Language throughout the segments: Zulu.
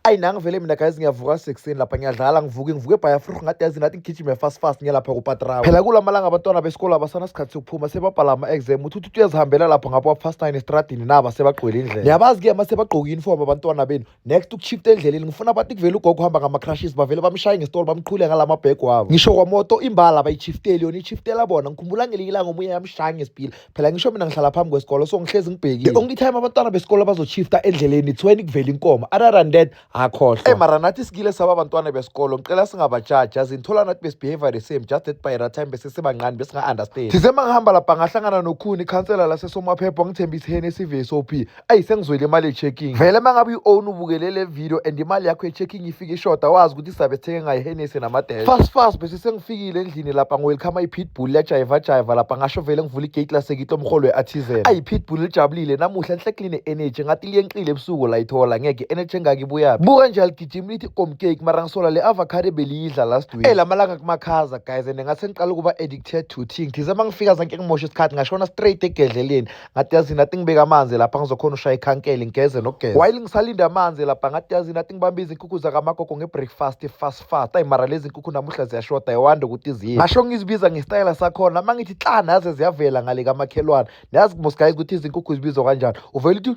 Ayi nangivele mina guys ngiyavuka sekuseni lapha ngiyadlala ngivuke bhayafruh ngathi yazi nathi ngigijime fast ngiye lapha kuPatrawa. Phela kulamalanga abantwana besikole abasanasikhathi sokuphuma sebabhala ama-exam uthi uyazihambela lapho ngabo first nine estradini naba sebagcwele indlela. Niyabazi-ke mase bagqoka i-uniform abantwana benu next ukushifta endleleni ngifuna bathi kuvele ugogo uhamba ngama-crashes bavele bamshaye ngesitolo bamqhule ngalamabhegi wabo. Ngisho kwamoto imbala abayishifteli yona ishiftela bona ngikhumbula ngelinye ilanga omunye yamshaya ngesipila. Phela ngisho mina ngihlala phambi kwesikolo so ngihlezi ngibhekile. The only time abantwana besikolo bazoshifta endleleni it's when kuvela inkomo. Other than that akhohlwa. Mara nathi sigile saba abantwana besikolo ngicela singabajaji yazi nithola nathi besibehave the same just that by that time bese sebancane besinga-understand. Thize mangihamba lapha ngahlangana nokhuni ikhansela lasesomaphepha ngithembisa i-Hennessy VSOP. Ayi sengizwele imali ye-checking. Vele mangabe u-own ubukele le video and imali yakho ye-checking ifike ishoda wazi ukuthi sizabe sithenge ngayo i-Hennessy namadash. Fast bese sengifikile endlini lapha ngwelkhama i-pitbull yajayiva lapha ngasho vele ngivula igate lasekitlo mholo we-Artisan. Ayi pitbull lijabulile namuhla nhlekline energy ngathi liyenqile ebusuku la ithola ngeke energy engaki buya. Buka nje aligijimi lithi cake mara ngisola le avocado beliyidla last week. Lamalanga kumakhaza guys and ngase ngiqala ukuba addicted to thing. Thize mangifika zanke ngimosha isikhathi ngashona straight egedleleni. Ngathi yazi nathi ngibeka amanzi lapha ngizokhona ushaya ikhankele ngigeze nokugeza. While ngisalinda amanzi lapha ngathi yazi nathi ngibambiza inkukhu zakamakoko ngebreakfast fast. Ayi mara lezi inkukhu namuhla ziyashoda iwanda ukuthi ziye. Ngasho ngizibiza ngestyle sakhona mangithi xana yaze ziyavela ngale kamakhelwane. Niyazi mos guys ukuthi izinkukhu zibizwa kanjani. Uvela uthi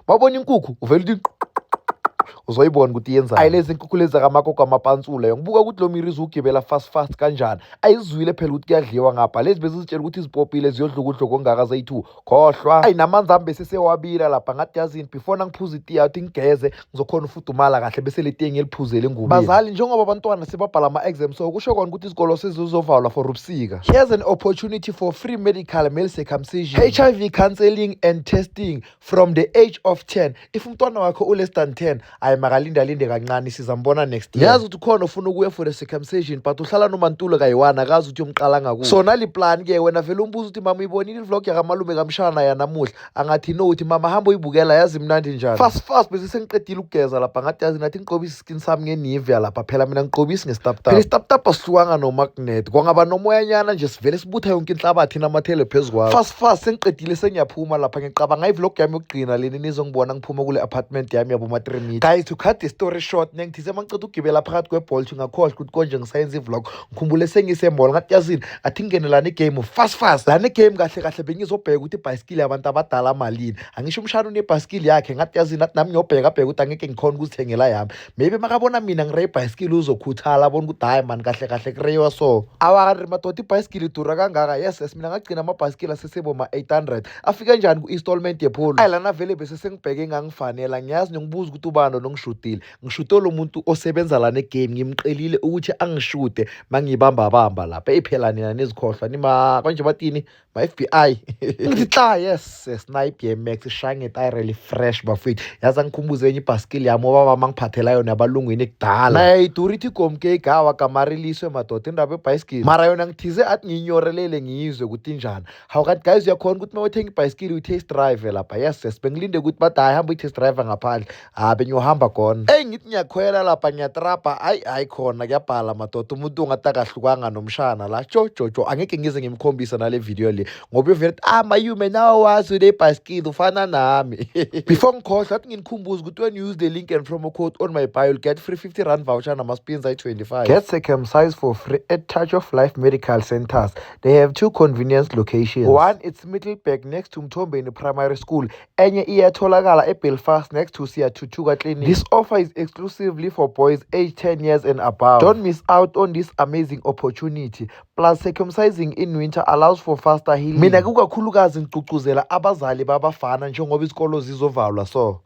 babona inkukhu uvela uthi uzoyibona ukuthi yenzani. Ayi lezi inkukhu lezi zakamakoko amapantsula ngibuka ukuthi lo miri izugibela fast kanjani. Ayizwile phela ukuthi kuyadliwa ngapha lezi bezizitshela ukuthi izipopile ziyodla ukudla okungaka zayithu khohlwa. Ayi namanzi ami bese sewabila lapha ngathi yazini before ngiphuza itiya uthi ngigeze ngizokhona ufudumala kahle bese letiye ngiliphuzele ngubili. Bazali njengoba abantwana sebabhala ama-exam so kusho kona ukuthi izikolo sezizovalwa for ubusika. Here's an opportunity for free medical male circumcision, HIV counseling and testing from the age of 10. If umntwana wakho less than 10 makalinde kancane sizambona next year. Yazi ukuthi khona ufuna ukuya for the circumcision but uhlala nomantulo kayiwana akazi ukuthi umqala ngakubo. So nali plan ke wena vele umbuzo ukuthi mama ibonile vlog yakamalume kamshana yanamuhla angathi no uthi mama hamba uyibukela yazi mnandi njani. Fast bese sengiqedile ukugeza lapha ngathi yazi nathi ngiqobisa skin sami ngenivia lapha phela mina ngiqobisa ngestap. Phela istap asihlukanga no magnet kwangaba nomoyanyana nje sivele sibutha yonke inhlabathi namathele phezukwayo. Fast sengiqedile sengiyaphuma lapha ngicabanga ivlog yami yokugcina leni nizongibona ngiphuma kule apartment yami yabo ma 3 meter. Guys to cut the story short nengithize mangiceda ukugibela phakathi kweBolt ngakhohlwa ukuthi konje ngisayenza ivlog ngikhumbule sengisemall ngathi yazini athi ngingenelana igame fast lana igame kahle bengizobheka ukuthi ibhayisikili yabantu abadala malini. Angisho umshana unebhayisikili yakhe ngathi yazini nathi nami ngiyobheka ukuthi angeke ngikhona ukuzithengela yami. Maybe makabona mina ngire ibhayisikili uzokhuthala abona ukuthi hayi man kahle kurewa so. Awari madoda ibhayisikili dura kangaka yes mina ngagcina amabhayisikili asesebo ma 800 afika njani ku-installment yepholo. Ayi lana vele bese sengibheke ngangifanela ngiyazi ngibuza ukuthi ubani nongishutile ngishute lo muntu osebenza lana egame ngimqelile ukuthi angishude mangibamba lapha ephela nina nezikhohlwa nima konje bathini ma FBI ngithi xa yes snipe max shange tire fresh bafethu yaza ngikhumbuze enye ibhasikili yami obaba mangiphathela yona abalungwini ekudala naye idurity cake hawa kamariliswe madoda indaba ebhayisikili mara yona ngithize athi nginyorelele ngiyizwe ukuthi njani. Hawu kanti guys uyakhona ukuthi mawuthenga ibhayisikili uyi-test drive lapha yes bengilinde ukuthi bathi hayi hamba uyi-test drive ngaphandle bengiyohamba khona. Ngithi ngiyakhwela lapha ngiyatrapa hayi khona kuyabhala madoda umuntu ungathi akahlukanga nomshana la jojo angeke ngize ngimkhombisa nale video le ngoba uvele mayume nawe wazi le bhayisikili ufana nami. Before ngikhohlwa athi nginikhumbuza ukuthi when you use the link and promo code on my bio you'll get free 50 rand voucher nama-spins ayi-25. Get circumcised for free at Touch of Life Medical Centers. They have 2 convenience locations. One it's Middleburg next to Mthombeni Primary School. Enye iyatholakala eBelfast next to Siyathutuka Clinic. This offer is exclusively for boys aged 10 years and above. Don't miss out on this amazing opportunity. Plus circumcising in winter allows for faster healing. Mina kukakhulukazi ngigqugquzela abazali babafana njengoba izikolo zizovalwa so.